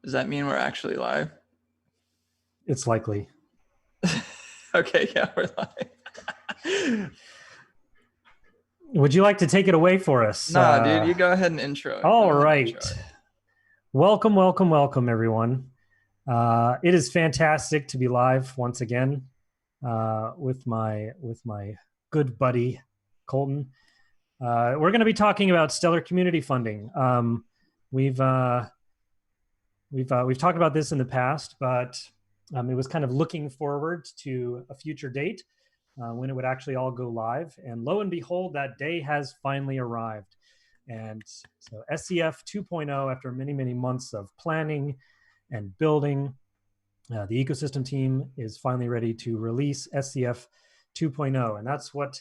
Does that mean we're actually live? It's likely. Okay, yeah, we're live. Would you like to take it away for us? Nah, dude, you go ahead and intro. Go All ahead and right. intro it. Welcome, welcome, welcome, everyone. It is fantastic to be live once again with my good buddy Colton. We're going to be talking about stellar community funding. We've talked about this in the past, but it was kind of looking forward to a future date when it would actually all go live. And lo and behold, that day has finally arrived. And so SCF 2.0, after many, many months of planning and building, the ecosystem team is finally ready to release SCF 2.0. And that's what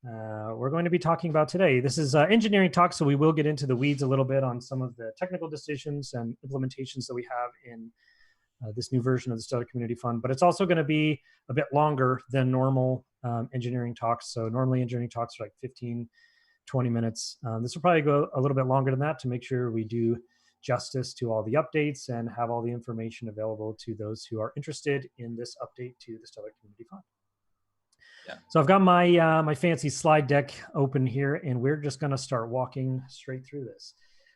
we're going to be talking about today. This is engineering talk, so we will get into the weeds a little bit on some of the technical decisions and implementations that we have in this new version of the Stellar Community Fund, but it's also going to be a bit longer than normal engineering talks. So normally engineering talks are like 15, 20 minutes. This will probably go a little bit longer than that to make sure we do justice to all the updates and have all the information available to those who are interested in this update to the Stellar Community Fund. Yeah. So I've got my my fancy slide deck open here, and we're just going to start walking straight through this.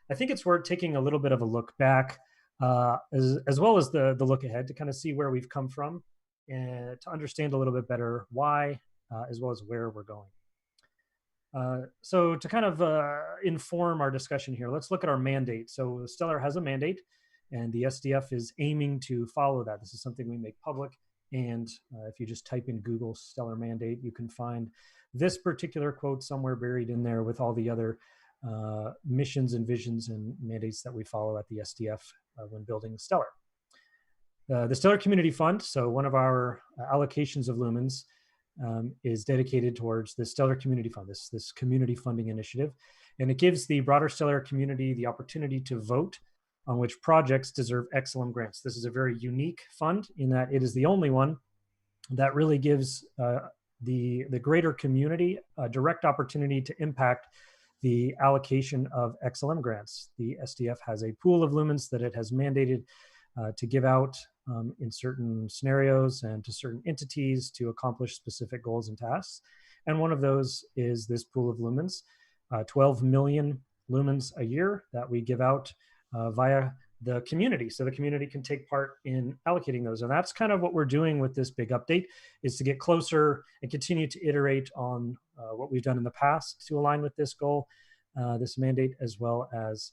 I think it's worth taking a little bit of a look back as well as the look ahead to kind of see where we've come from and to understand a little bit better why, as well as where we're going. So to kind of inform our discussion here, let's look at our mandate. So Stellar has a mandate, and the SDF is aiming to follow that. This is something we make public, and if you just type in Google Stellar Mandate, you can find this particular quote somewhere buried in there with all the other missions and visions and mandates that we follow at the SDF when building Stellar. The Stellar Community Fund, so one of our allocations of lumens, is dedicated towards the Stellar Community Fund, this community funding initiative. And it gives the broader Stellar community the opportunity to vote on which projects deserve XLM grants. This is a very unique fund in that it is the only one that really gives the greater community a direct opportunity to impact the allocation of XLM grants. The SDF has a pool of lumens that it has mandated to give out in certain scenarios and to certain entities to accomplish specific goals and tasks. And one of those is this pool of lumens, 12 million lumens a year that we give out via the community. So the community can take part in allocating those. And that's kind of what we're doing with this big update, is to get closer and continue to iterate on what we've done in the past to align with this goal, this mandate, as well as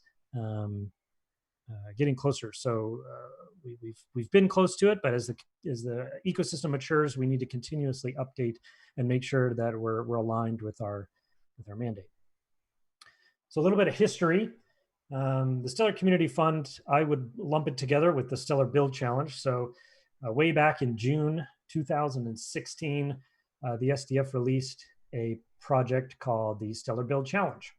getting closer. So we've been close to it, but as the ecosystem matures, we need to continuously update and make sure that we're aligned with our mandate. So a little bit of history. The Stellar Community Fund, I would lump it together with the Stellar Build Challenge. So way back in June 2016, the SDF released a project called the Stellar Build Challenge.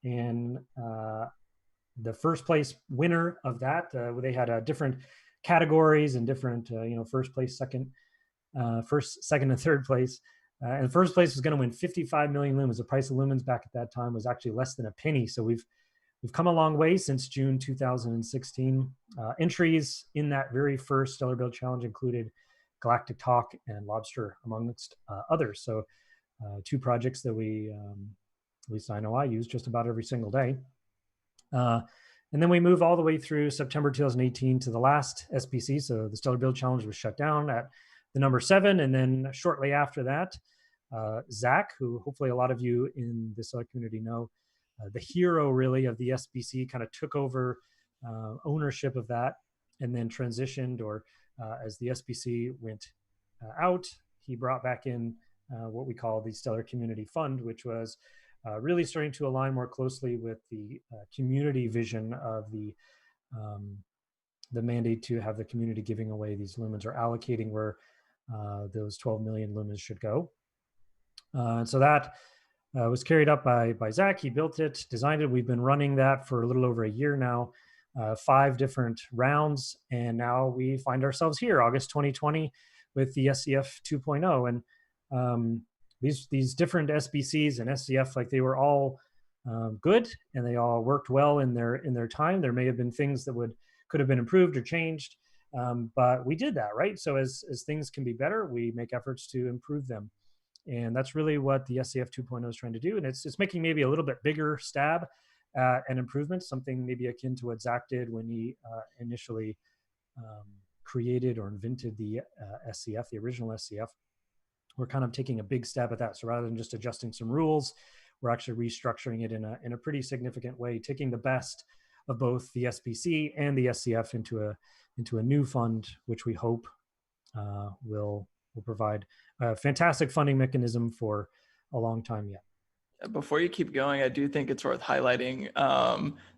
And the first place winner of that, they had different categories and different, first place, second, and third place. And first place was going to win 55 million lumens. The price of lumens back at that time was actually less than a penny. So we've come a long way since June 2016. Entries in that very first Stellar Build Challenge included Galactic Talk and Lobster, amongst others. So two projects that we, at least I know I use just about every single day. And then we move all the way through September 2018 to the last SBC. So the Stellar Build Challenge was shut down at the number 7. And then shortly after that, Zach, who hopefully a lot of you in the Stellar community know, the hero really of the SBC, kind of took over ownership of that and then transitioned, or as the SBC went out, he brought back in what we call the Stellar Community Fund, which was really starting to align more closely with the community vision of the mandate to have the community giving away these lumens or allocating where those 12 million lumens should go. And so that was carried up by Zach. He built it, designed it. We've been running that for a little over a year now, 5 different rounds. And now we find ourselves here, August 2020, with the SCF 2.0. And these different SBCs and SCF, like, they were all good, and they all worked well in their time. There may have been things that would could have been improved or changed. But we did that, right? So as things can be better, we make efforts to improve them. And that's really what the SCF 2.0 is trying to do. And it's making maybe a little bit bigger stab at an improvement, something maybe akin to what Zach did when he initially created or invented the SCF, the original SCF. We're kind of taking a big stab at that. So rather than just adjusting some rules, we're actually restructuring it in a pretty significant way, taking the best of both the SBC and the SCF into a new fund, which we hope will provide a fantastic funding mechanism for a long time yet. Before you keep going, I do think it's worth highlighting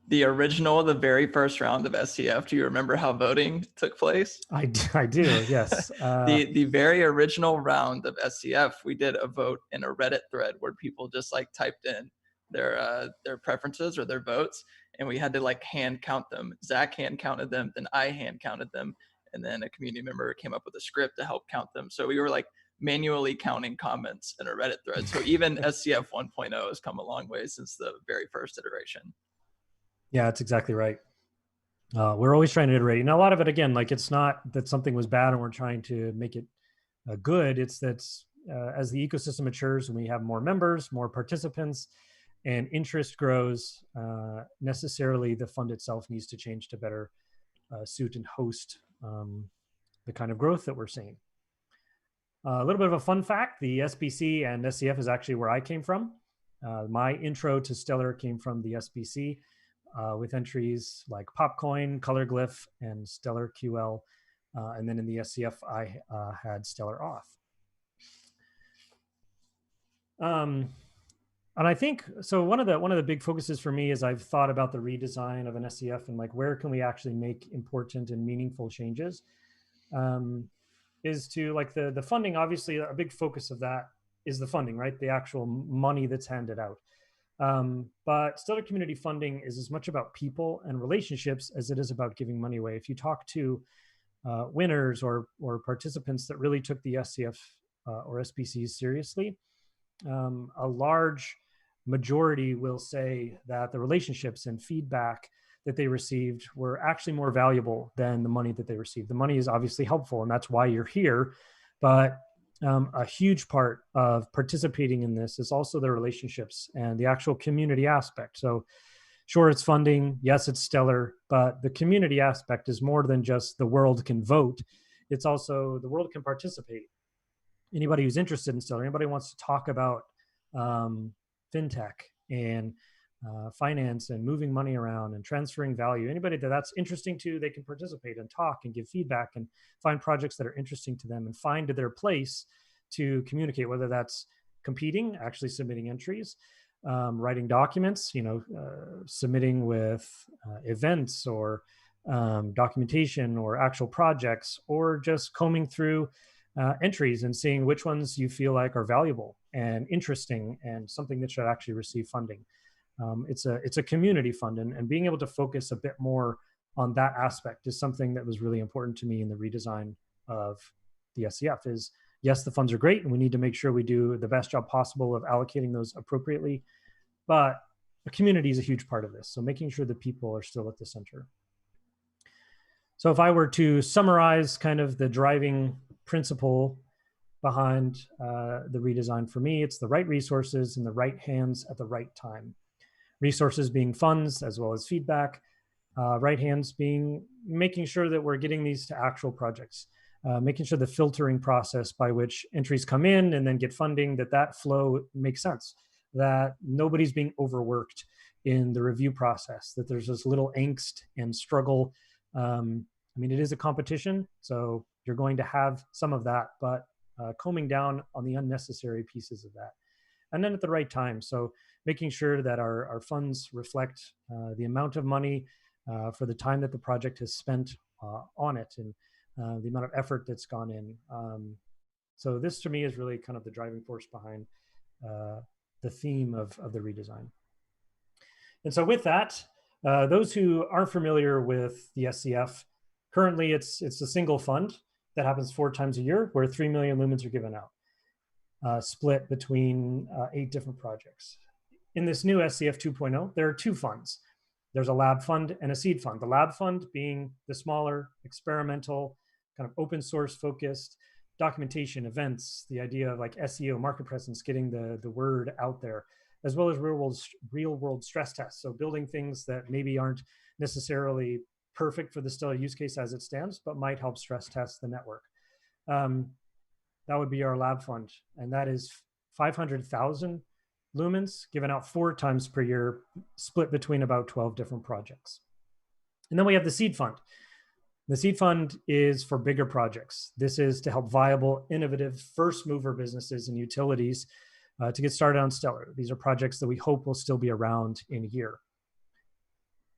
the very first round of SCF. Do you remember how voting took place? I do, yes. The very original round of SCF, we did a vote in a Reddit thread where people just like typed in their preferences or their votes, and we had to like hand count them. Zach hand counted them, then I hand counted them, and then a community member came up with a script to help count them. So we were like manually counting comments in a Reddit thread. So even SCF 1.0 has come a long way since the very first iteration. Yeah, that's exactly right. We're always trying to iterate. And a lot of it, again, like it's not that something was bad and we're trying to make it good. It's that as the ecosystem matures and we have more members, more participants, and interest grows, necessarily the fund itself needs to change to better suit and host the kind of growth that we're seeing. A little bit of a fun fact, the SBC and SCF is actually where I came from. My intro to Stellar came from the SBC with entries like Popcoin, Color Glyph, and Stellar QL. And then in the SCF, I had Stellar Auth. And I think, so one of the big focuses for me as I've thought about the redesign of an SCF and like where can we actually make important and meaningful changes, is to like the funding. Obviously a big focus of that is the funding, right? The actual money that's handed out. But Stellar community funding is as much about people and relationships as it is about giving money away. If you talk to winners or participants that really took the SCF or SBCs seriously, a large majority will say that the relationships and feedback that they received were actually more valuable than the money that they received. The money is obviously helpful, and that's why you're here. But a huge part of participating in this is also the relationships and the actual community aspect. So sure, it's funding. Yes, it's Stellar, but the community aspect is more than just the world can vote. It's also the world can participate. Anybody who's interested in Stellar, anybody who wants to talk about fintech and finance and moving money around and transferring value, anybody that's interesting to, they can participate and talk and give feedback and find projects that are interesting to them and find their place to communicate, whether that's competing, actually submitting entries, writing documents, submitting with events or documentation or actual projects, or just combing through entries and seeing which ones you feel like are valuable and interesting and something that should actually receive funding. It's a community fund, and being able to focus a bit more on that aspect is something that was really important to me in the redesign of the SCF. Is yes, the funds are great, and we need to make sure we do the best job possible of allocating those appropriately, but the community is a huge part of this. So making sure that people are still at the center. So if I were to summarize kind of the driving principle behind the redesign, for me, it's the right resources in the right hands at the right time. Resources being funds as well as feedback, right hands being making sure that we're getting these to actual projects, making sure the filtering process by which entries come in and then get funding, that flow makes sense, that nobody's being overworked in the review process, that there's this little angst and struggle. I mean, it is a competition, so you're going to have some of that, but combing down on the unnecessary pieces of that. And then at the right time, so making sure that our funds reflect the amount of money for the time that the project has spent on it and the amount of effort that's gone in. So this to me is really kind of the driving force behind the theme of the redesign. And so with that, those who aren't familiar with the SCF, currently it's a single fund that happens 4 times a year where 3 million lumens are given out, split between 8 different projects. In this new SCF 2.0, there are 2 funds. There's a lab fund and a seed fund. The lab fund being the smaller, experimental, kind of open source focused documentation, events, the idea of like SEO, market presence, getting the word out there, as well as real world stress tests. So building things that maybe aren't necessarily perfect for the Stellar use case as it stands, but might help stress test the network. That would be our lab fund, and that is 500,000 lumens given out 4 times per year, split between about 12 different projects. And then we have the seed fund. The seed fund is for bigger projects. This is to help viable, innovative, first mover businesses and utilities to get started on Stellar. These are projects that we hope will still be around in a year.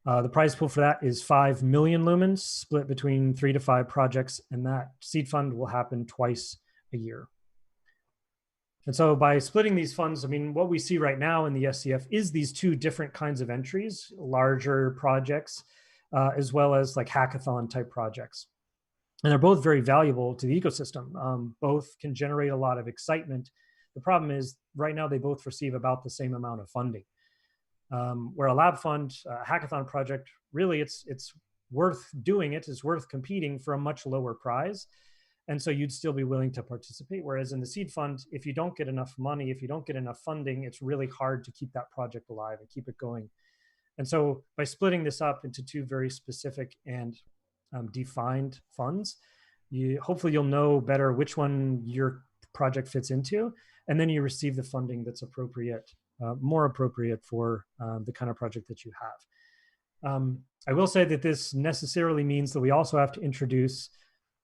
The prize pool for that is 5 million lumens, split between 3 to 5 projects, and that seed fund will happen twice a year. And so by splitting these funds, I mean, what we see right now in the SCF is these 2 different kinds of entries, larger projects, as well as like hackathon type projects. And they're both very valuable to the ecosystem. Both can generate a lot of excitement. The problem is right now they both receive about the same amount of funding. Where a lab fund, a hackathon project, really it's worth doing it, it's worth competing for a much lower prize. And so you'd still be willing to participate. Whereas in the seed fund, if you don't get enough money, if you don't get enough funding, it's really hard to keep that project alive and keep it going. And so by splitting this up into 2 very specific and defined funds, hopefully you'll know better which one your project fits into, and then you receive the funding that's appropriate, more appropriate for the kind of project that you have. I will say that this necessarily means that we also have to introduce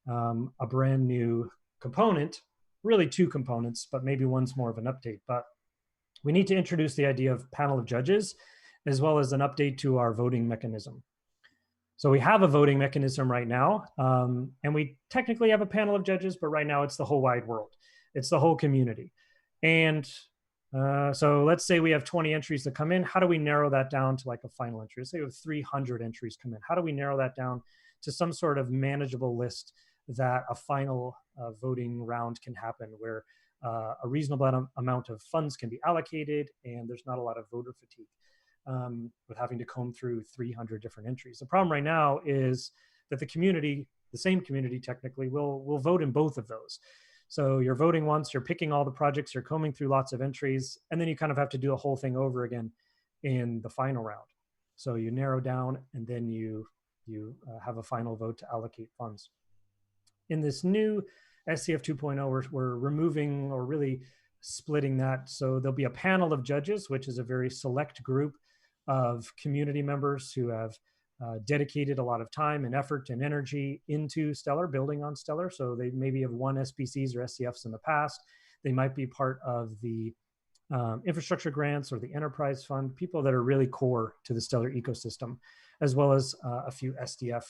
a brand new component, really 2 components, but maybe one's more of an update. But we need to introduce the idea of panel of judges, as well as an update to our voting mechanism. So we have a voting mechanism right now, and we technically have a panel of judges, but right now it's the whole wide world. It's the whole community. And so let's say we have 20 entries that come in. How do we narrow that down to like a final entry? Let's say we have 300 entries come in. How do we narrow that down to some sort of manageable list that a final voting round can happen, where a reasonable amount of funds can be allocated and there's not a lot of voter fatigue with having to comb through 300 different entries. The problem right now is that the community, the same community technically, will vote in both of those. So you're voting once, you're picking all the projects, you're combing through lots of entries, and then you kind of have to do the whole thing over again in the final round. So you narrow down, and then you have a final vote to allocate funds. In this new SCF 2.0, we're removing, or really splitting that. So there'll be a panel of judges, which is a very select group of community members who have dedicated a lot of time and effort and energy into Stellar, building on Stellar. So they maybe have won SBCs or SCFs in the past. They might be part of the infrastructure grants or the enterprise fund, people that are really core to the Stellar ecosystem, as well as a few SDF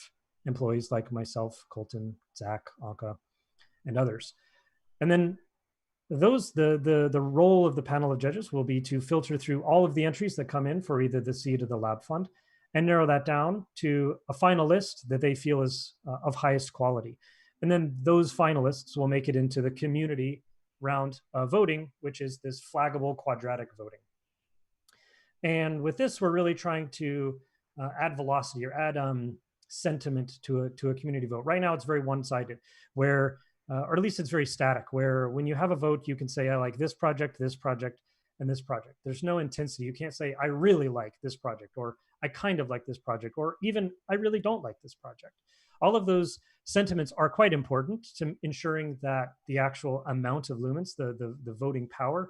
employees like myself, Colton, Zach, Anka, and others. And then the role of the panel of judges will be to filter through all of the entries that come in for either the seed or the lab fund, and narrow that down to a final list that they feel is of highest quality. And then those finalists will make it into the community round of voting, which is this flaggable quadratic voting. And with this, we're really trying to add velocity, or add sentiment to a community vote. Right now, it's very one-sided, where or at least it's very static, where when you have a vote, you can say, I like this project, and this project. There's no intensity. You can't say, I really like this project, or I kind of like this project, or even I really don't like this project. All of those sentiments are quite important to ensuring that the actual amount of lumens, the voting power,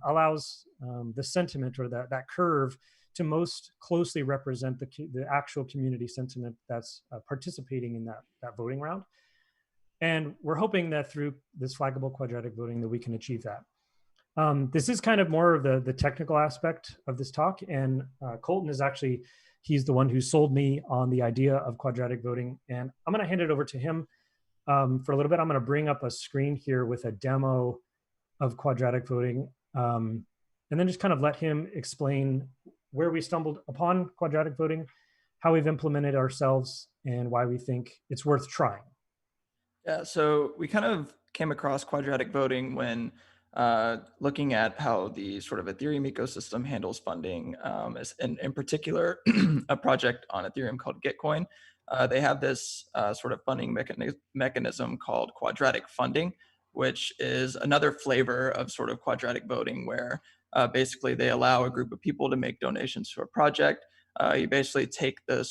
allows the sentiment, or that curve, to most closely represent the actual community sentiment that's participating in that voting round. And we're hoping that through this flaggable quadratic voting that we can achieve that. This is kind of more of the technical aspect of this talk. And Colton is actually, he's the one who sold me on the idea of quadratic voting. And I'm going to hand it over to him for a little bit. I'm going to bring up a screen here with a demo of quadratic voting, and then just kind of let him explain where we stumbled upon quadratic voting, how we've implemented ourselves, and why we think it's worth trying. Yeah, so we kind of came across quadratic voting when looking at how the sort of Ethereum ecosystem handles funding, and in particular, a project on Ethereum called Gitcoin. They have this sort of funding mechanism called quadratic funding, which is another flavor of sort of quadratic voting, where basically they allow a group of people to make donations to a project. You basically take the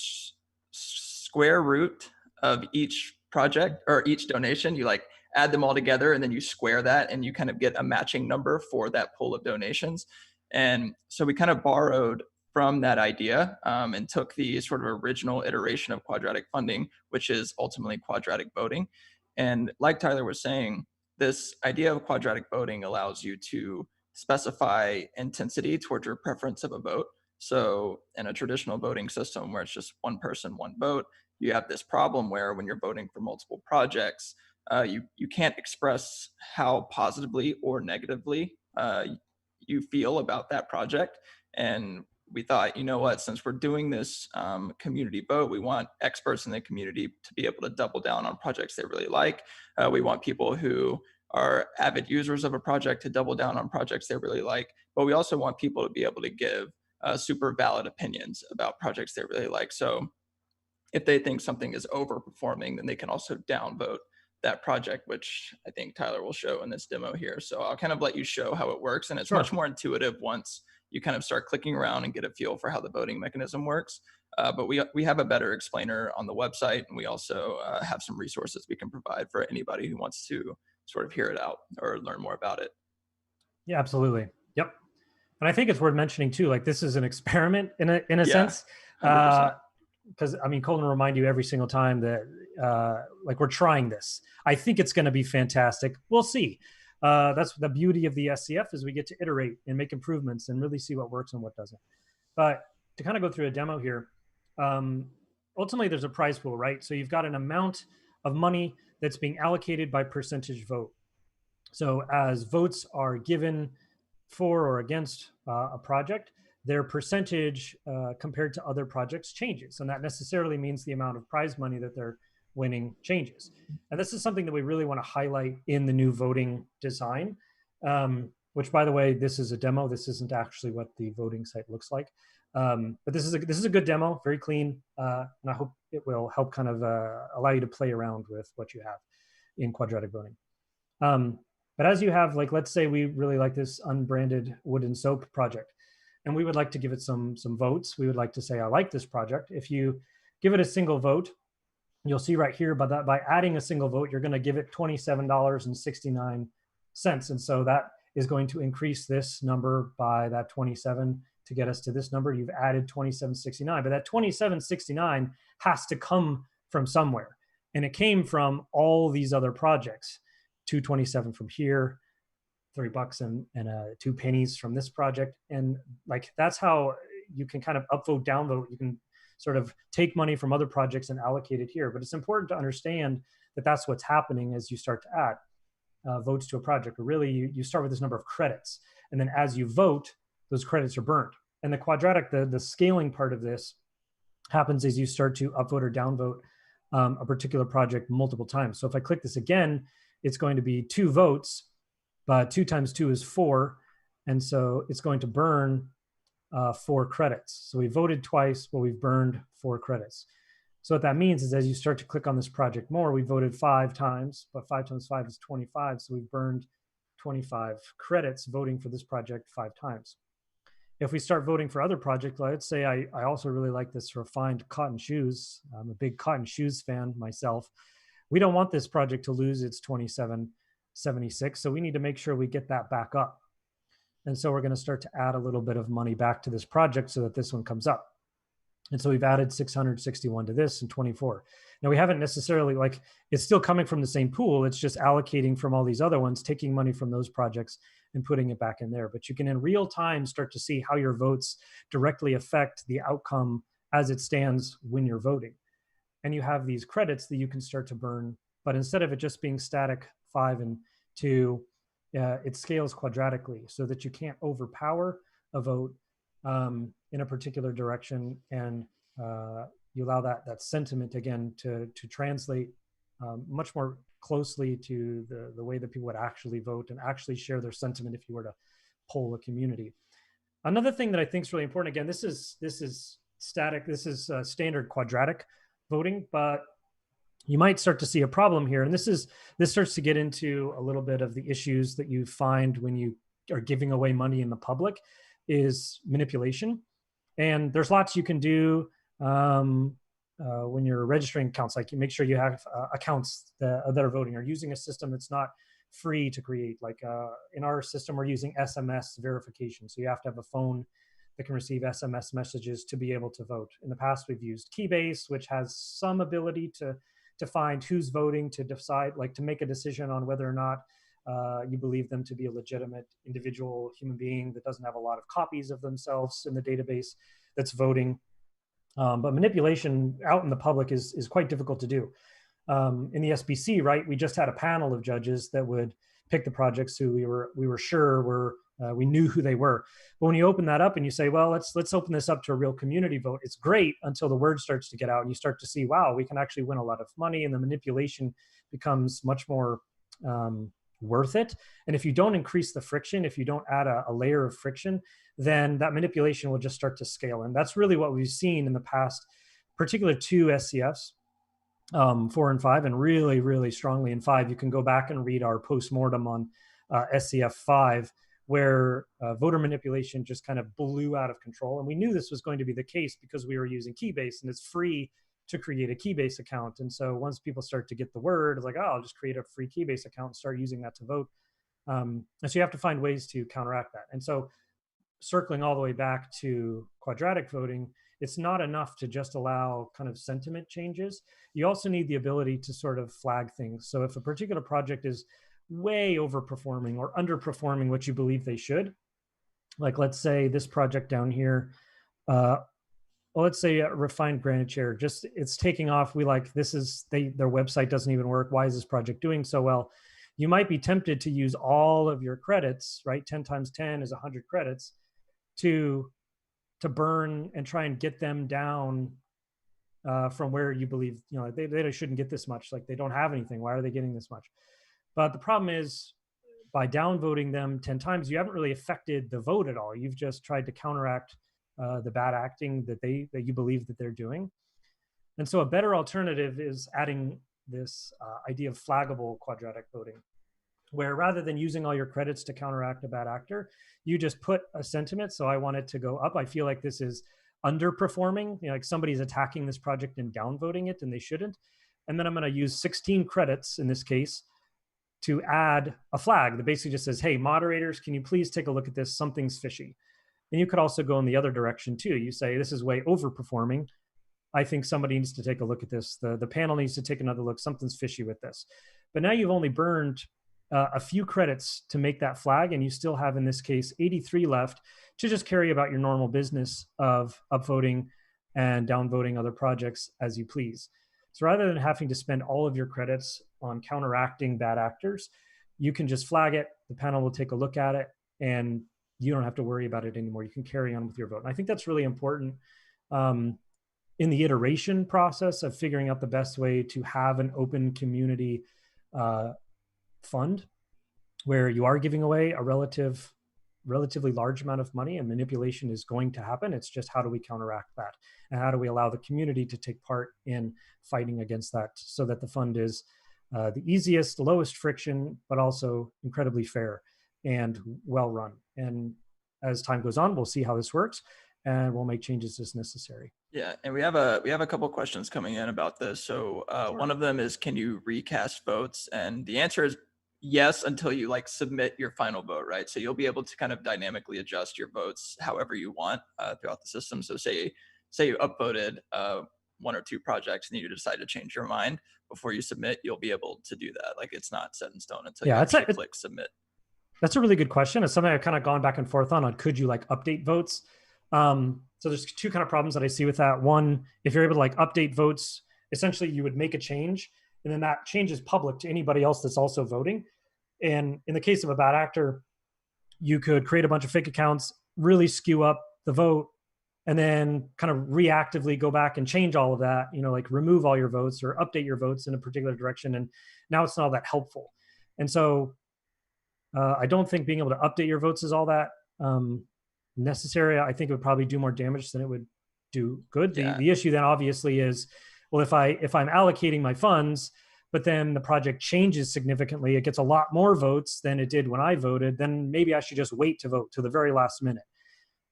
square root of each project or each donation, you like add them all together, and then you square that and you kind of get a matching number for that pool of donations. And so we kind of borrowed from that idea, and took the sort of original iteration of quadratic funding, which is ultimately quadratic voting. And like Tyler was saying, this idea of quadratic voting allows you to specify intensity towards your preference of a vote. So in a traditional voting system where it's just one person, one vote, you have this problem where when you're voting for multiple projects, you can't express how positively or negatively you feel about that project. And we thought, you know what, since we're doing this community vote, we want experts in the community to be able to double down on projects they really like. We want people who are avid users of a project to double down on projects they really like. But we also want people to be able to give super valid opinions about projects they really like. So if they think something is overperforming, then they can also downvote that project, which I think Tyler will show in this demo here. So I'll kind of let you show how it works. And it's much Sure. more intuitive once you kind of start clicking around and get a feel for how the voting mechanism works. But we have a better explainer on the website, and we also have some resources we can provide for anybody who wants to sort of hear it out or learn more about it. Yeah, absolutely. Yep. And I think it's worth mentioning too, like this is an experiment in a Yeah, sense. 100%. Because I mean, Colin will remind you every single time that like we're trying this. I think it's going to be fantastic. We'll see. That's the beauty of the SCF is we get to iterate and make improvements and really see what works and what doesn't. But to kind of go through a demo here, um, ultimately there's a prize pool, right? So you've got an amount of money that's being allocated by percentage vote. So as votes are given for or against a project, their percentage compared to other projects changes. And that necessarily means the amount of prize money that they're winning changes. And this is something that we really want to highlight in the new voting design, which, by the way, this is a demo. This isn't actually what the voting site looks like. But this is a good demo, very clean. And I hope it will help kind of allow you to play around with what you have in quadratic voting. But as you have, like, let's say we really like this unbranded wood and soap project, and we would like to give it some votes. We would like to say, I like this project. If you give it a single vote, you'll see right here, by adding a single vote, you're going to give it $27.69. And so that is going to increase this number by that 27 to get us to this number. You've added 27.69, but that 27.69 has to come from somewhere. And it came from all these other projects. 227 from here, $3 and 2 pennies from this project. And like, that's how you can kind of upvote, downvote. You can sort of take money from other projects and allocate it here. But it's important to understand that that's what's happening as you start to add votes to a project. Or really, you start with this number of credits. And then as you vote, those credits are burned. And the quadratic, the scaling part of this happens as you start to upvote or downvote a particular project multiple times. So if I click this again, it's going to be 2 votes, but 2 times 2 is 4. And so it's going to burn 4 credits. So we voted twice, but we've burned 4 credits. So what that means is as you start to click on this project more, we voted 5 times, but 5 times 5 is 25. So we've burned 25 credits voting for this project 5 times. If we start voting for other projects, let's say I also really like this refined cotton shoes. I'm a big cotton shoes fan myself. We don't want this project to lose its 27.76. So we need to make sure we get that back up. And so we're going to start to add a little bit of money back to this project so that this one comes up. And so we've added 661 to this and 24. Now we haven't necessarily, like, it's still coming from the same pool. It's just allocating from all these other ones, taking money from those projects and putting it back in there. But you can in real time start to see how your votes directly affect the outcome as it stands when you're voting. And you have these credits that you can start to burn, but instead of it just being static 5 and 2, it scales quadratically so that you can't overpower a vote in a particular direction, and you allow that sentiment again to translate much more closely to the way that people would actually vote and actually share their sentiment if you were to poll a community. Another thing that I think is really important, again, this is static, this is standard quadratic voting, but you might start to see a problem here. And this starts to get into a little bit of the issues that you find when you are giving away money in the public, is manipulation. And there's lots you can do when you're registering accounts. Like, you make sure you have accounts that are voting, or using a system that's not free to create. Like in our system, we're using SMS verification. So you have to have a phone that can receive SMS messages to be able to vote. In the past, we've used Keybase, which has some ability to find who's voting, to decide, like, to make a decision on whether or not you believe them to be a legitimate individual human being that doesn't have a lot of copies of themselves in the database that's voting. But manipulation out in the public is quite difficult to do. In the SBC, right, we just had a panel of judges that would pick the projects who we were sure were, we knew who they were. But when you open that up and you say, well, let's open this up to a real community vote, it's great until the word starts to get out and you start to see, wow, we can actually win a lot of money, and the manipulation becomes much more worth it. And if you don't increase the friction, if you don't add a layer of friction, then that manipulation will just start to scale. And that's really what we've seen in the past, particular two SCFs, 4 and 5, and really, really strongly in 5. You can go back and read our postmortem on SCF 5, where voter manipulation just kind of blew out of control. And we knew this was going to be the case because we were using Keybase, and it's free to create a Keybase account. And so once people start to get the word, it's like, oh, I'll just create a free Keybase account and start using that to vote. And so you have to find ways to counteract that. And so circling all the way back to quadratic voting, it's not enough to just allow kind of sentiment changes. You also need the ability to sort of flag things. So if a particular project is way overperforming or underperforming what you believe they should, like let's say this project down here, well, let's say Refined Granite Chair, just it's taking off. We like, this is, their website doesn't even work. Why is this project doing so well? You might be tempted to use all of your credits, right? 10 times 10 is 100 credits to burn and try and get them down from where you believe, you know, they shouldn't get this much. Like, they don't have anything. Why are they getting this much? But the problem is, by downvoting them 10 times, you haven't really affected the vote at all. You've just tried to counteract the bad acting that you believe that they're doing. And so a better alternative is adding this idea of flaggable quadratic voting, where rather than using all your credits to counteract a bad actor, you just put a sentiment. So I want it to go up. I feel like this is underperforming, you know, like somebody's attacking this project and downvoting it and they shouldn't. And then I'm going to use 16 credits in this case to add a flag that basically just says, hey, moderators, can you please take a look at this? Something's fishy. And you could also go in the other direction too. You say, this is way overperforming. I think somebody needs to take a look at this. The panel needs to take another look. Something's fishy with this. But now you've only burned a few credits to make that flag, and you still have, in this case, 83 left to just carry about your normal business of upvoting and downvoting other projects as you please. So rather than having to spend all of your credits on counteracting bad actors, you can just flag it. The panel will take a look at it, and you don't have to worry about it anymore. You can carry on with your vote. And I think that's really important in the iteration process of figuring out the best way to have an open community fund where you are giving away a relatively large amount of money, and manipulation is going to happen. It's just, how do we counteract that? And how do we allow the community to take part in fighting against that, so that the fund is the easiest, lowest friction, but also incredibly fair and well run. And as time goes on, we'll see how this works, and we'll make changes as necessary. Yeah, and we have a couple questions coming in about this. So Sure. One of them is, can you recast votes? And the answer is yes, until you like submit your final vote, right? So you'll be able to kind of dynamically adjust your votes however you want throughout the system. So say you upvoted 1 or 2 projects and you decide to change your mind before you submit, you'll be able to do that. Like, it's not set in stone until you actually click submit. That's a really good question. It's something I've kind of gone back and forth on could you like update votes? So there's 2 kind of problems that I see with that. One, if you're able to like update votes, essentially you would make a change, and then that change is public to anybody else that's also voting. And in the case of a bad actor, you could create a bunch of fake accounts, really skew up the vote, and then kind of reactively go back and change all of that, like remove all your votes or update your votes in a particular direction. And now it's not all that helpful. And so I don't think being able to update your votes is all that necessary. I think it would probably do more damage than it would do good. Yeah. The issue then obviously is, well, if I'm allocating my funds, but then the project changes significantly, it gets a lot more votes than it did when I voted, then maybe I should just wait to vote till the very last minute.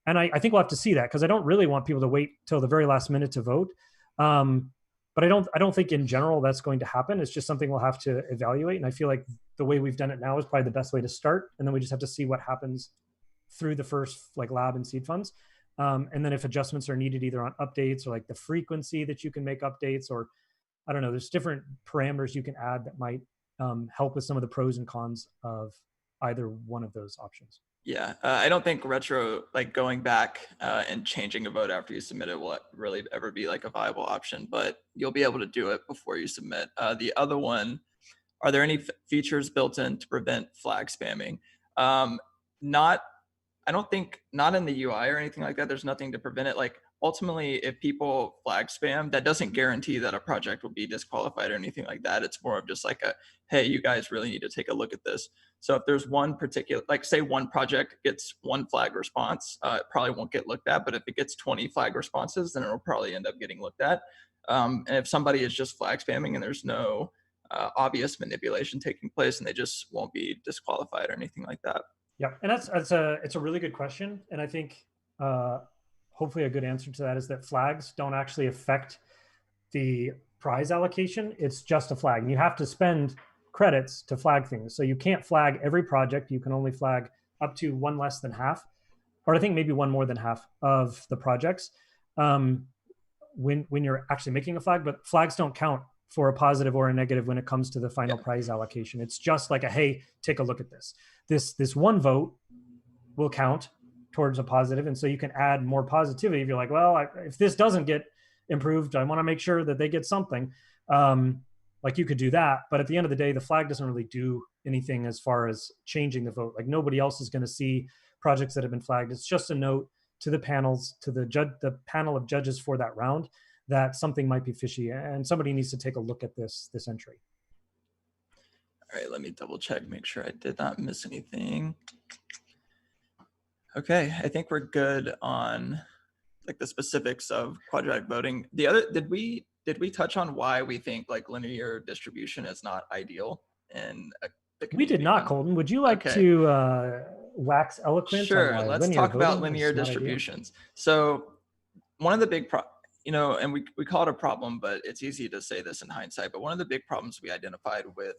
And I think we'll have to see that, because I don't really want people to wait till the very last minute to vote. But I don't think in general that's going to happen. It's just something we'll have to evaluate. And I feel like the way we've done it now is probably the best way to start. And then we just have to see what happens through the first like lab and seed funds. And then if adjustments are needed either on updates or like the frequency that you can make updates, or I don't know, there's different parameters you can add that might help with some of the pros and cons of either one of those options. Yeah, I don't think retro, like going back and changing a vote after you submit it, will really ever be like a viable option, but you'll be able to do it before you submit. The other one, are there any features built in to prevent flag spamming? Not, I don't think, not in the UI or anything like that. There's nothing to prevent it. Like ultimately, if people flag spam, that doesn't guarantee that a project will be disqualified or anything like that. It's more of just like a, hey, you guys really need to take a look at this. So if there's one particular, like say one project gets one flag response, it probably won't get looked at. But if it gets 20 flag responses, then it'll probably end up getting looked at. And if somebody is just flag spamming and there's no obvious manipulation taking place, and they just won't be disqualified or anything like that. Yeah, and it's a really good question, and I think hopefully a good answer to that is that flags don't actually affect the prize allocation. It's just a flag, and you have to spend credits to flag things. So you can't flag every project. You can only flag up to one less than half, or I think maybe one more than half of the projects when you're actually making a flag. But flags don't count for a positive or a negative when it comes to the final prize allocation. It's just like a, hey, take a look at this. This one vote will count towards a positive, and so you can add more positivity if you're like, well, if this doesn't get improved, I want to make sure that they get something. Like you could do that, but at the end of the day, the flag doesn't really do anything as far as changing the vote. Like nobody else is going to see projects that have been flagged. It's just a note to the panels, to the panel of judges for that round, that something might be fishy and somebody needs to take a look at this entry. All right, let me double check, make sure I did not miss anything. Okay, I think we're good on like the specifics of quadratic voting. The other, did we touch on why we think like linear distribution is not ideal? And we did not, Colton. Would you like to wax eloquent? Sure, let's talk about linear distributions. So one of the big and we call it a problem, but it's easy to say this in hindsight, but one of the big problems we identified with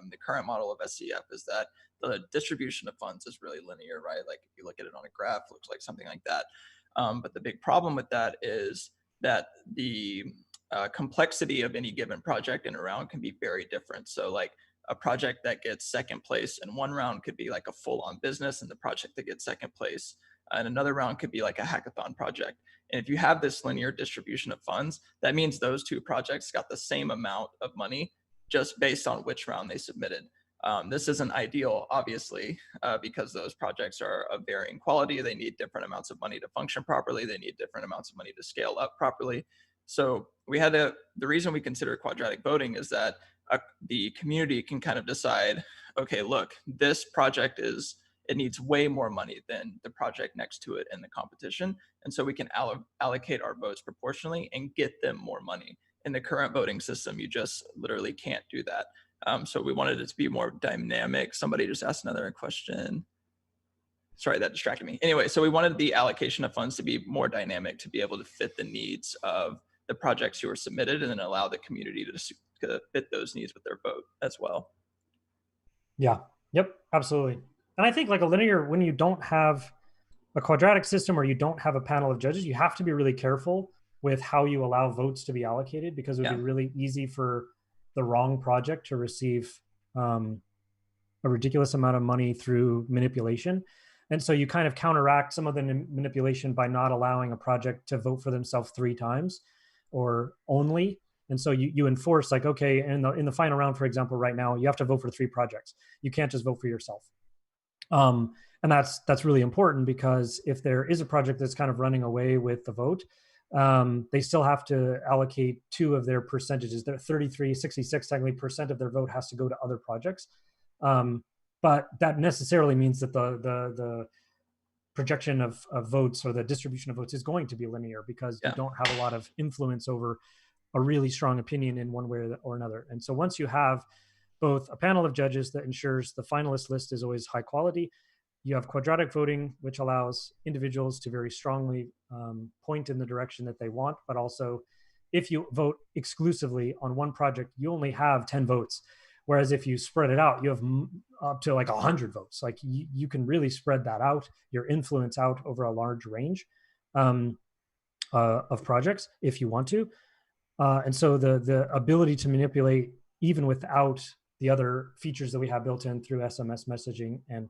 the current model of SCF is that the distribution of funds is really linear, right? Like if you look at it on a graph, it looks like something like that. But the big problem with that is that the complexity of any given project in a round can be very different. So like a project that gets second place in one round could be like a full-on business, and the project that gets second place in another round could be like a hackathon project. And if you have this linear distribution of funds, that means those two projects got the same amount of money just based on which round they submitted. This isn't ideal, obviously, because those projects are of varying quality. They need different amounts of money to function properly. They need different amounts of money to scale up properly. So the reason we consider quadratic voting is that the community can kind of decide, okay, look, this project it needs way more money than the project next to it in the competition. And so we can allocate our votes proportionally and get them more money. In the current voting system, you just literally can't do that. So we wanted it to be more dynamic. Somebody just asked another question. Sorry, that distracted me. Anyway, so we wanted the allocation of funds to be more dynamic, to be able to fit the needs of the projects who were submitted, and then allow the community to fit those needs with their vote as well. Yeah, yep, absolutely. And I think like a linear, when you don't have a quadratic system or you don't have a panel of judges, you have to be really careful with how you allow votes to be allocated, because it would be really easy for the wrong project to receive a ridiculous amount of money through manipulation. And so you kind of counteract some of the manipulation by not allowing a project to vote for themselves 3 times or only. And so you enforce like, okay, in the final round, for example, right now, you have to vote for 3 projects. You can't just vote for yourself. And that's really important, because if there is a project that's kind of running away with the vote, they still have to allocate two of their percentages. They're 33, 66 technically percent of their vote has to go to other projects. But that necessarily means that the projection of votes, or the distribution of votes, is going to be linear, because you Yeah. don't have a lot of influence over a really strong opinion in one way or another. And so once you have both a panel of judges that ensures the finalist list is always high quality, you have quadratic voting, which allows individuals to very strongly point in the direction that they want. But also, if you vote exclusively on one project, you only have 10 votes. Whereas if you spread it out, you have up to like 100 votes. Like you can really spread that out, your influence out over a large range of projects if you want to. And so the ability to manipulate, even without the other features that we have built in through SMS messaging, and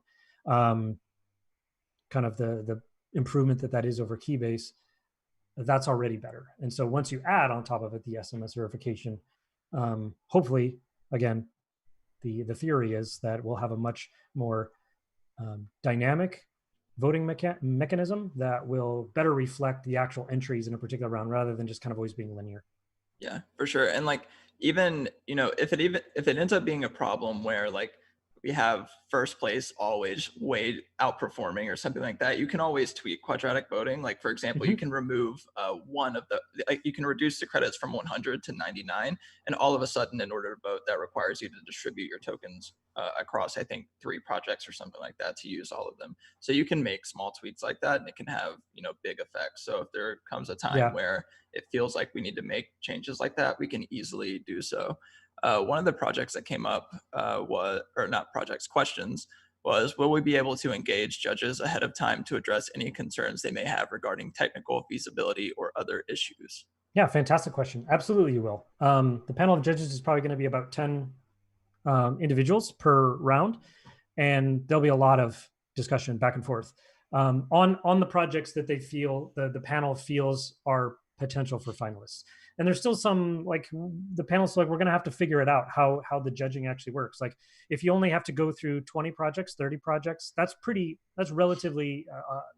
kind of the improvement that is over Keybase, that's already better. And so once you add on top of it the SMS verification, hopefully, again, the theory is that we'll have a much more dynamic voting mechanism that will better reflect the actual entries in a particular round, rather than just kind of always being linear. Yeah, for sure. And like, even, if it ends up being a problem where like we have first place always way outperforming or something like that, you can always tweak quadratic voting. Like, for example, you Mm-hmm. can remove one of the, like, you can reduce the credits from 100 to 99, and all of a sudden, in order to vote, that requires you to distribute your tokens across, I think, 3 projects or something like that to use all of them. So you can make small tweaks like that, and it can have, big effects. So if there comes a time Yeah. where it feels like we need to make changes like that, we can easily do so. One of the projects that came up was, or not projects, questions, was, will we be able to engage judges ahead of time to address any concerns they may have regarding technical feasibility or other issues? Yeah, fantastic question. Absolutely, you will. The panel of judges is probably going to be about 10 individuals per round, and there'll be a lot of discussion back and forth on the projects that they feel the panel feels are potential for finalists. And there's still some, like, the panelists, like, we're going to have to figure it out how the judging actually works. Like, if you only have to go through 20 projects, 30 projects, that's relatively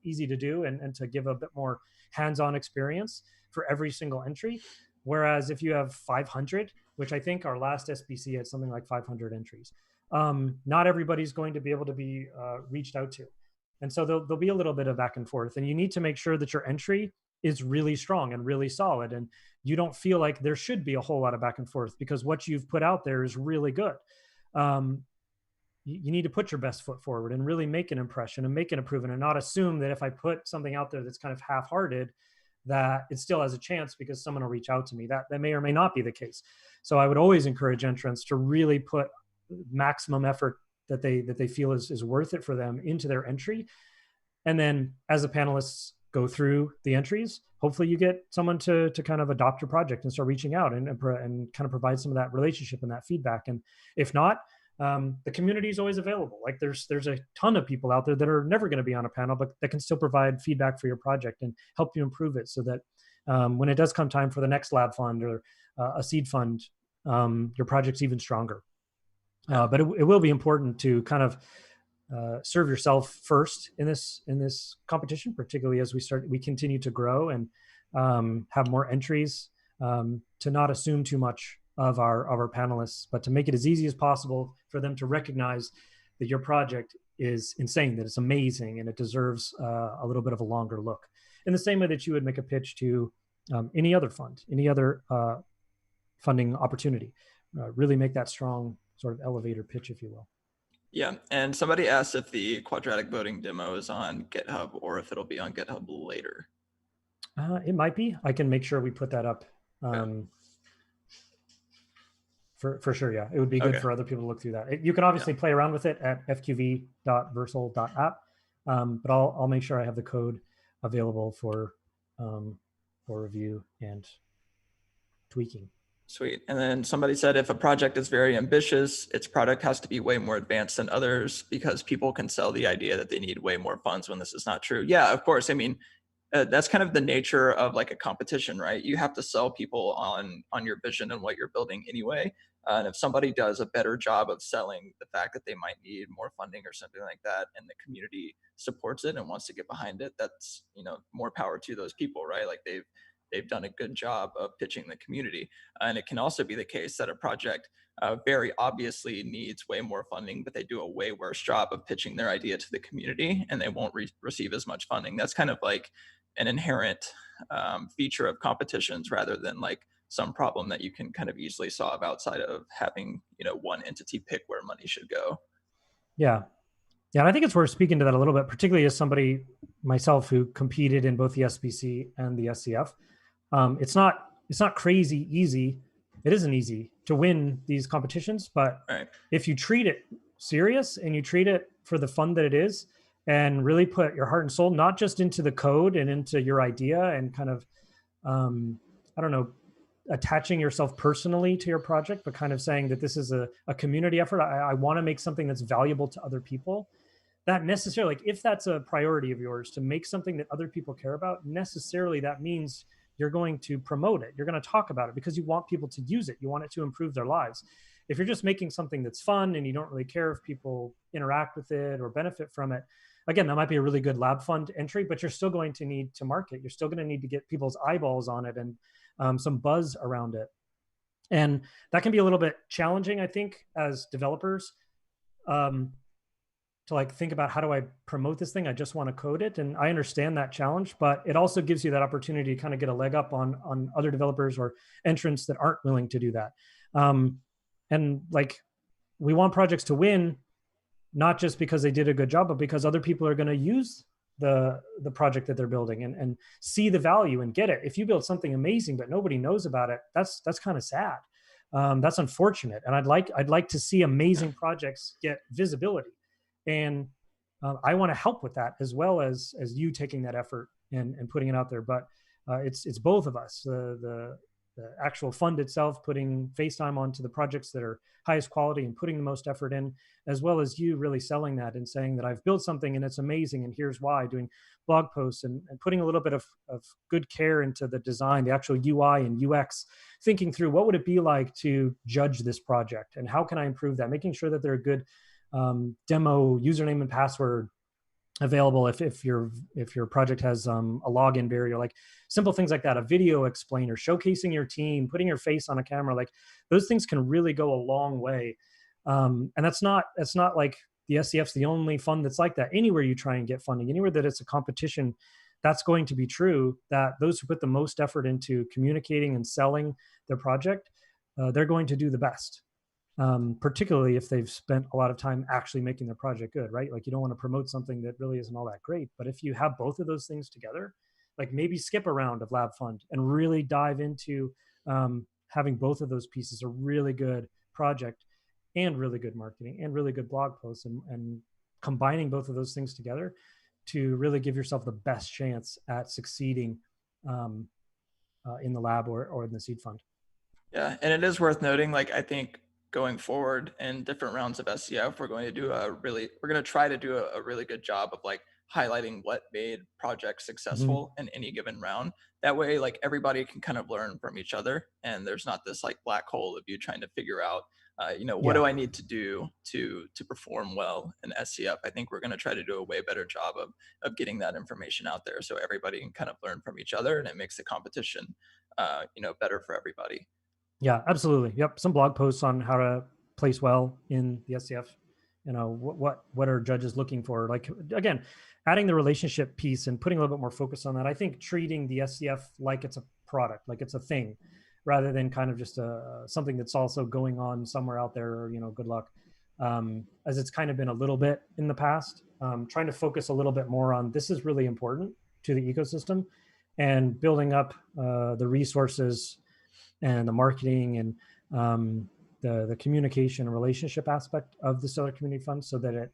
easy to do, and to give a bit more hands-on experience for every single entry. Whereas if you have 500, which I think our last SBC had something like 500 entries, not everybody's going to be able to be reached out to. And so there'll be a little bit of back and forth. And you need to make sure that your entry is really strong and really solid. And you don't feel like there should be a whole lot of back and forth, because what you've put out there is really good. You need to put your best foot forward and really make an impression and make an improvement, and not assume that if I put something out there that's kind of half-hearted, that it still has a chance because someone will reach out to me. That may or may not be the case. So I would always encourage entrants to really put maximum effort that they feel is worth it for them into their entry. And then as the panelists go through the entries, hopefully you get someone to kind of adopt your project and start reaching out and kind of provide some of that relationship and that feedback. And if not, the community is always available. Like, there's a ton of people out there that are never going to be on a panel, but that can still provide feedback for your project and help you improve it, so that when it does come time for the next lab fund or a seed fund, your project's even stronger. But it will be important to kind of serve yourself first in this competition, particularly as we continue to grow and have more entries, to not assume too much of our panelists, but to make it as easy as possible for them to recognize that your project is insane, that it's amazing, and it deserves a little bit of a longer look. In the same way that you would make a pitch to any other fund, any other funding opportunity. Really make that strong sort of elevator pitch, if you will. Yeah, and somebody asked if the quadratic voting demo is on GitHub or if it'll be on GitHub later. It might be. I can make sure we put that up. Okay. For sure, yeah. It would be good for other people to look through that. You can obviously play around with it at fqv.versal.app, but I'll make sure I have the code available for review and tweaking. Sweet. And then somebody said, if a project is very ambitious, its product has to be way more advanced than others because people can sell the idea that they need way more funds when this is not true. Yeah, of course. I mean, that's kind of the nature of like a competition, right? You have to sell people on your vision and what you're building anyway. And if somebody does a better job of selling the fact that they might need more funding or something like that, and the community supports it and wants to get behind it, that's, more power to those people, right? Like they've done a good job of pitching the community. And it can also be the case that a project very obviously needs way more funding, but they do a way worse job of pitching their idea to the community, and they won't receive as much funding. That's kind of like an inherent feature of competitions, rather than like some problem that you can kind of easily solve outside of having, one entity pick where money should go. Yeah. Yeah, and I think it's worth speaking to that a little bit, particularly as somebody myself who competed in both the SBC and the SCF. It's not crazy easy. It isn't easy to win these competitions, but Right. if you treat it serious and you treat it for the fun that it is, and really put your heart and soul not just into the code and into your idea and kind of I don't know, attaching yourself personally to your project, but kind of saying that this is a community effort. I want to make something that's valuable to other people. That necessarily, like, if that's a priority of yours to make something that other people care about, necessarily that means you're going to promote it. You're going to talk about it because you want people to use it. You want it to improve their lives. If you're just making something that's fun and you don't really care if people interact with it or benefit from it, again, that might be a really good lab fund entry, but you're still going to need to market. You're still going to need to get people's eyeballs on it and some buzz around it. And that can be a little bit challenging, I think, as developers. To like think about, how do I promote this thing? I just want to code it. And I understand that challenge, but it also gives you that opportunity to kind of get a leg up on other developers or entrants that aren't willing to do that. And like, we want projects to win, not just because they did a good job, but because other people are going to use the project that they're building and see the value and get it. If you build something amazing but nobody knows about it, that's kind of sad. That's unfortunate. And I'd like to see amazing projects get visibility. And I want to help with that, as well as you taking that effort and putting it out there. But it's both of us. The actual fund itself, putting face time onto the projects that are highest quality and putting the most effort in, as well as you really selling that and saying that I've built something and it's amazing and here's why, doing blog posts and putting a little bit of good care into the design, the actual UI and UX, thinking through what would it be like to judge this project and how can I improve that, making sure that they're a good demo username and password available if your project has a login barrier, like simple things like that, a video explainer, showcasing your team, putting your face on a camera, like those things can really go a long way. And that's not like the SCF's the only fund that's like that. Anywhere you try and get funding, anywhere that it's a competition, that's going to be true, that those who put the most effort into communicating and selling their project, they're going to do the best. Particularly if they've spent a lot of time actually making their project good, right? Like, you don't want to promote something that really isn't all that great. But if you have both of those things together, like maybe skip a round of Lab Fund and really dive into having both of those pieces, a really good project and really good marketing and really good blog posts, and combining both of those things together to really give yourself the best chance at succeeding in the lab or in the seed fund. Yeah, and it is worth noting, like, I think going forward in different rounds of SCF, we're going to try to do a really good job of like highlighting what made projects Mm-hmm. successful in any given round. That way, like, everybody can kind of learn from each other, and there's not this like black hole of you trying to figure out, what Yeah. do I need to do to perform well in SCF. I think we're going to try to do a way better job of getting that information out there, so everybody can kind of learn from each other, and it makes the competition, better for everybody. Yeah, absolutely. Yep. Some blog posts on how to place well in the SCF. What are judges looking for? Like, again, adding the relationship piece and putting a little bit more focus on that. I think treating the SCF like it's a product, like it's a thing, rather than kind of just something that's also going on somewhere out there. Or, good luck, as it's kind of been a little bit in the past. Trying to focus a little bit more on this is really important to the ecosystem, and building up the resources and the marketing and the communication and relationship aspect of the Stellar Community Fund, so that it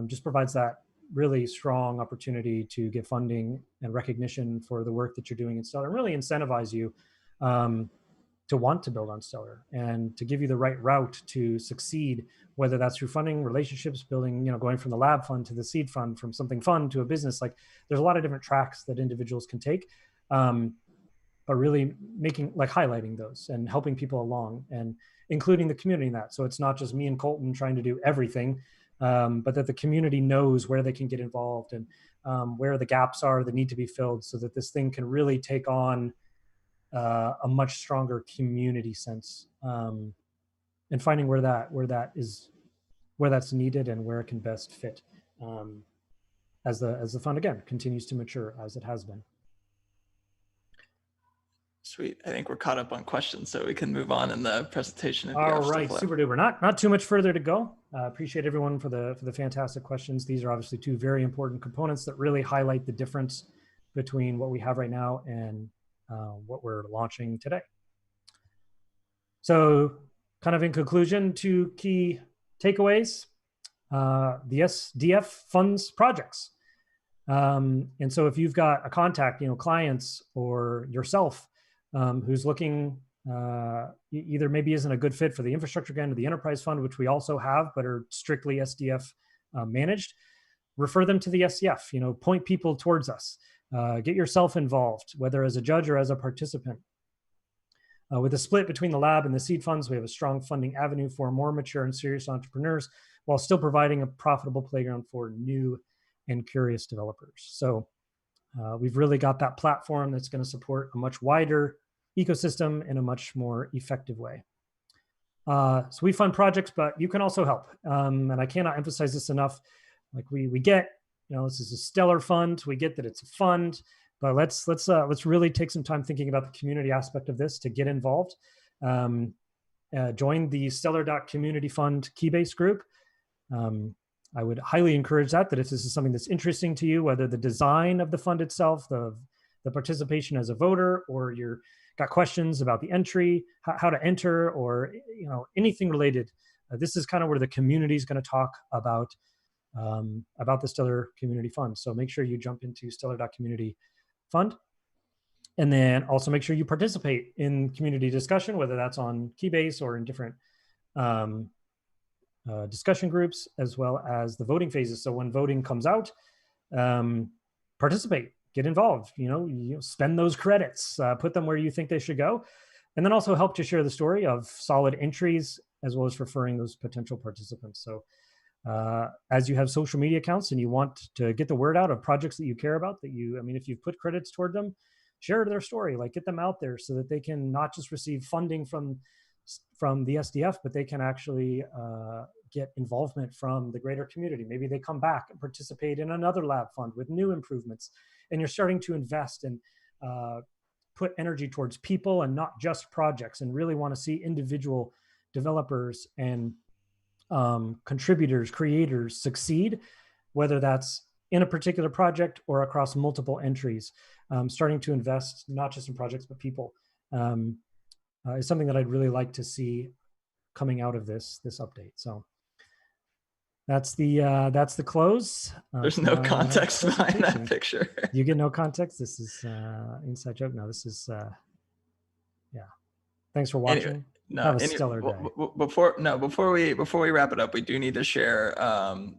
just provides that really strong opportunity to get funding and recognition for the work that you're doing in Stellar, and really incentivize you to want to build on Stellar and to give you the right route to succeed, whether that's through funding, relationships, building, going from the lab fund to the seed fund, from something fun to a business. Like, there's a lot of different tracks that individuals can take. But really highlighting those and helping people along. And including the community in that. So it's not just me and Colton trying to do everything, but that the community knows where they can get involved and where the gaps are that need to be filled, so that this thing can really take on a much stronger community sense, and finding where that's needed and where it can best fit, as the fund again continues to mature as it has been. Sweet. I think we're caught up on questions, so we can move on in the presentation if you All have right, stuff left. super duper. Not too much further to go. Appreciate everyone for the fantastic questions. These are obviously two very important components that really highlight the difference between what we have right now and what we're launching today. So, kind of in conclusion, two key takeaways: the SDF funds projects. And so, if you've got a contact, clients or yourself, who's looking, either maybe isn't a good fit for the infrastructure grant or the enterprise fund, which we also have, but are strictly SDF managed, refer them to the SCF. Point people towards us. Get yourself involved, whether as a judge or as a participant. With a split between the lab and the seed funds, we have a strong funding avenue for more mature and serious entrepreneurs, while still providing a profitable playground for new and curious developers. So we've really got that platform that's going to support a much wider ecosystem in a much more effective way. So we fund projects, but you can also help. And I cannot emphasize this enough. Like we get, this is a stellar fund. We get that it's a fund, but let's really take some time thinking about the community aspect of this to get involved. Join the Stellar.Community Fund Keybase group. I would highly encourage that if this is something that's interesting to you, whether the design of the fund itself, the participation as a voter, or you're got questions about the entry, how to enter, or anything related. This is kind of where the community is going to talk about the Stellar Community Fund. So make sure you jump into Stellar.Community Fund, and then also make sure you participate in community discussion, whether that's on Keybase or in different discussion groups, as well as the voting phases. So when voting comes out, participate, get involved, spend those credits, put them where you think they should go, and then also help to share the story of solid entries, as well as referring those potential participants. So as you have social media accounts and you want to get the word out of projects that you care about, if you've put credits toward them, share their story, get them out there so that they can not just receive funding from the SDF, but they can actually get involvement from the greater community. Maybe they come back and participate in another lab fund with new improvements, and you're starting to invest and put energy towards people and not just projects, and really want to see individual developers and contributors, creators succeed, whether that's in a particular project or across multiple entries. Starting to invest not just in projects, but people. Is something that I'd really like to see coming out of this update. So that's the close. There's no context behind that picture. You get no context. This is inside joke. No, this is yeah. Thanks for watching. Anyway, Have a stellar day. Before we wrap it up, we do need to share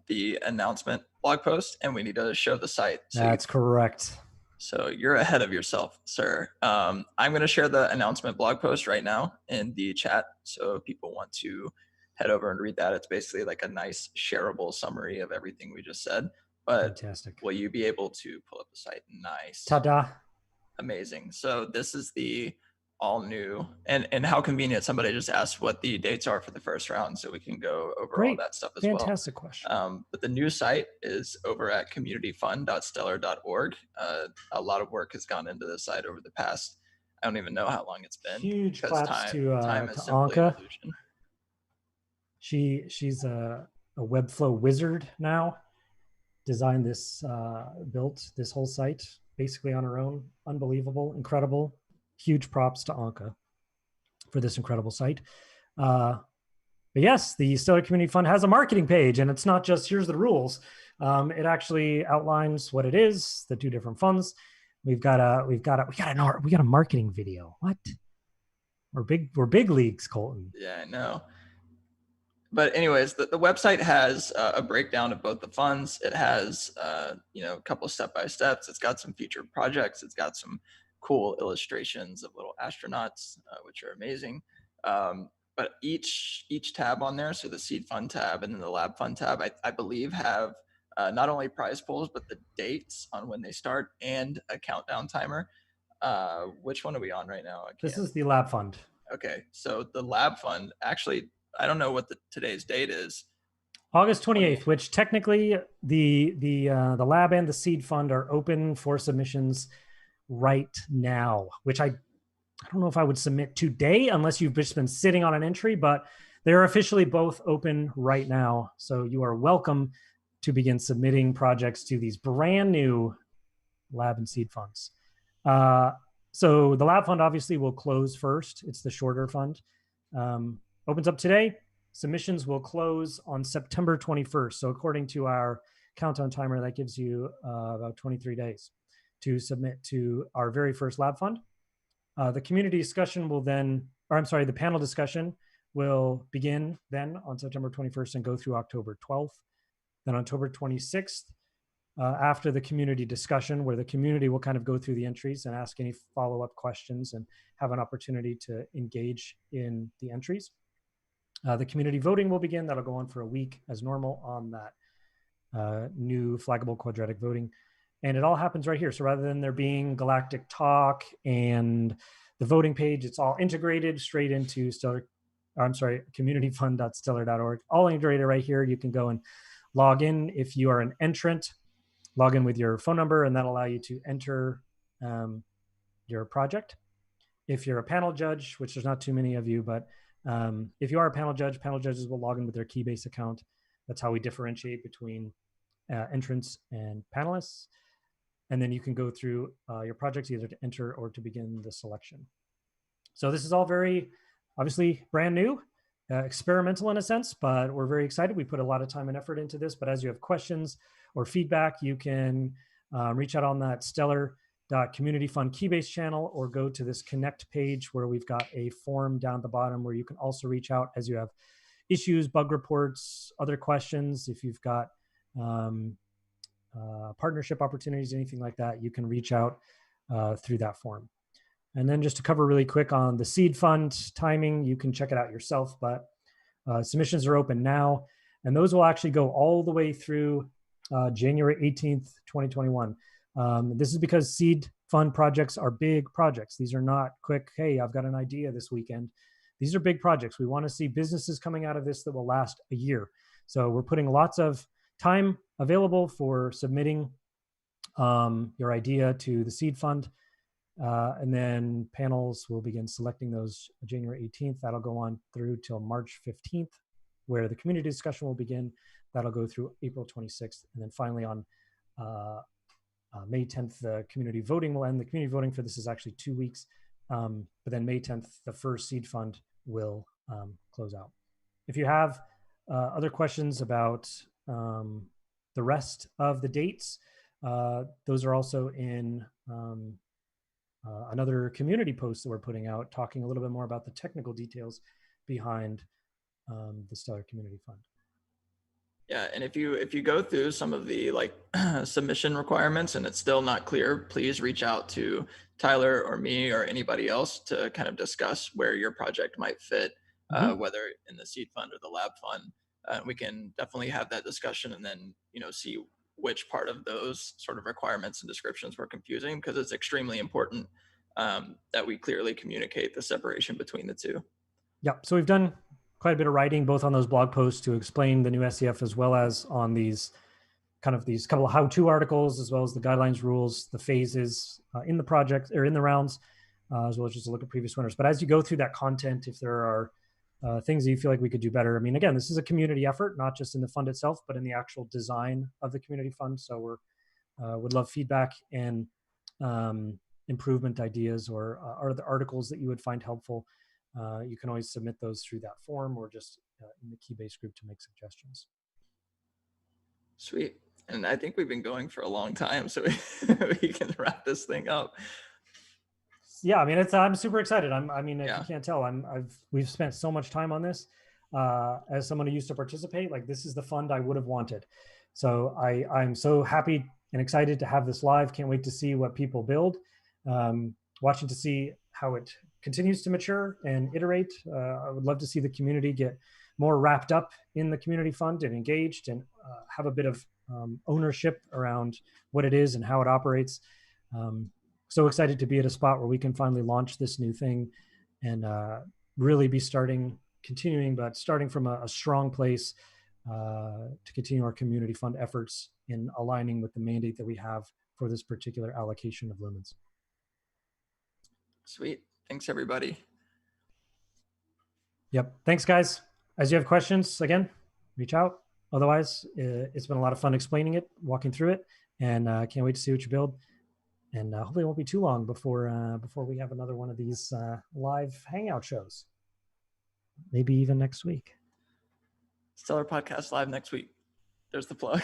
the announcement blog post, and we need to show the site. So that's correct. So you're ahead of yourself, sir. I'm going to share the announcement blog post right now in the chat. So if people want to head over and read that, it's basically like a nice shareable summary of everything we just said. But fantastic. Will you be able to pull up the site? Nice. Ta-da. Amazing. So this is the all new, and how convenient. Somebody just asked what the dates are for the first round, so we can go over all that stuff as well. Fantastic question. But the new site is over at communityfund.stellar.org. A lot of work has gone into this site over the past, I don't even know how long it's been. Huge claps to Anka. She's a Webflow wizard now. Designed this, built this whole site basically on her own. Unbelievable, incredible. Huge props to Anka for this incredible site. But yes, the Stellar Community Fund has a marketing page, and it's not just here's the rules. It actually outlines what it is, the two different funds. We got a marketing video. What? We're big leagues, Colton. Yeah, I know. But anyways, the website has a breakdown of both the funds. It has a couple step-by-steps. It's got some featured projects. It's got some cool illustrations of little astronauts, which are amazing. but each tab on there, so the seed fund tab and then the lab fund tab, I believe have not only prize pools but the dates on when they start and a countdown timer. Which one are we on right now? I This can't. is the lab fund. Okay, so the lab fund, actually, I don't know what today's date is. August 20. 28th, which technically the lab and the seed fund are open for submissions right now, which I don't know if I would submit today unless you've just been sitting on an entry, but they're officially both open right now. So you are welcome to begin submitting projects to these brand new lab and seed funds. So the lab fund obviously will close first. It's the shorter fund. Opens up today. Submissions will close on September 21st. So according to our countdown timer, that gives you about 23 days to submit to our very first lab fund. The community discussion will then, or I'm sorry, the panel discussion will begin then on September 21st and go through October 12th. Then October 26th, after the community discussion, where the community will kind of go through the entries and ask any follow-up questions and have an opportunity to engage in the entries. The community voting will begin. That'll go on for a week as normal on that new flaggable quadratic voting. And it all happens right here. So rather than there being galactic talk and the voting page, it's all integrated straight into communityfund.stellar.org. All integrated right here. You can go and log in if you are an entrant, log in with your phone number, and that'll allow you to enter your project. If you're a panel judge, which there's not too many of you, but if you are a panel judge, panel judges will log in with their Keybase account. That's how we differentiate between entrants and panelists. And then you can go through your projects either to enter or to begin the selection. So this is all very obviously brand new, experimental in a sense, but we're very excited. We put a lot of time and effort into this, but as you have questions or feedback, you can reach out on that Stellar.Community Fund Keybase channel or go to this connect page where we've got a form down at the bottom where you can also reach out as you have issues, bug reports, other questions. If you've got partnership opportunities, anything like that, you can reach out through that form. And then just to cover really quick on the seed fund timing, you can check it out yourself, but submissions are open now, and those will actually go all the way through January 18th, 2021. This is because seed fund projects are big projects. These are not quick, hey, I've got an idea this weekend. These are big projects. We want to see businesses coming out of this that will last a year. So we're putting lots of time available for submitting your idea to the seed fund. And then panels will begin selecting those January 18th. That'll go on through till March 15th, where the community discussion will begin. That'll go through April 26th. And then finally on May 10th, the community voting will end. The community voting for this is actually 2 weeks. But then May 10th, the first seed fund will close out. If you have other questions about the rest of the dates, those are also in another community post that we're putting out, talking a little bit more about the technical details behind the Stellar Community Fund. Yeah, and if you go through some of the like submission requirements and it's still not clear, please reach out to Tyler or me or anybody else to kind of discuss where your project might fit, whether in the seed fund or the lab fund. We can definitely have that discussion and then see which part of those sort of requirements and descriptions were confusing, because it's extremely important that we clearly communicate the separation between the two. Yeah, so we've done quite a bit of writing both on those blog posts to explain the new SCF, as well as on these couple of how-to articles, as well as the guidelines, rules, the phases in the project or in the rounds, as well as just a look at previous winners. But as you go through that content, if there are things that you feel like we could do better, I mean, again, this is a community effort, not just in the fund itself, but in the actual design of the community fund. So we're would love feedback and improvement ideas or the articles that you would find helpful. You can always submit those through that form or just in the Keybase group to make suggestions. Sweet. And I think we've been going for a long time, so we can wrap this thing up. Yeah, I mean, I'm super excited. If you can't tell, we've spent so much time on this. As someone who used to participate, like, this is the fund I would have wanted. So I'm so happy and excited to have this live. Can't wait to see what people build. Watching to see how it continues to mature and iterate. I would love to see the community get more wrapped up in the community fund and engaged, and have a bit of ownership around what it is and how it operates. So excited to be at a spot where we can finally launch this new thing and really be continuing from a strong place to continue our community fund efforts in aligning with the mandate that we have for this particular allocation of lumens. Sweet. Thanks, everybody. Yep. Thanks, guys. As you have questions, again, reach out. Otherwise, it's been a lot of fun explaining it, walking through it, and can't wait to see what you build. And hopefully it won't be too long before we have another one of these live hangout shows. Maybe even next week. Stellar Podcast live next week. There's the plug.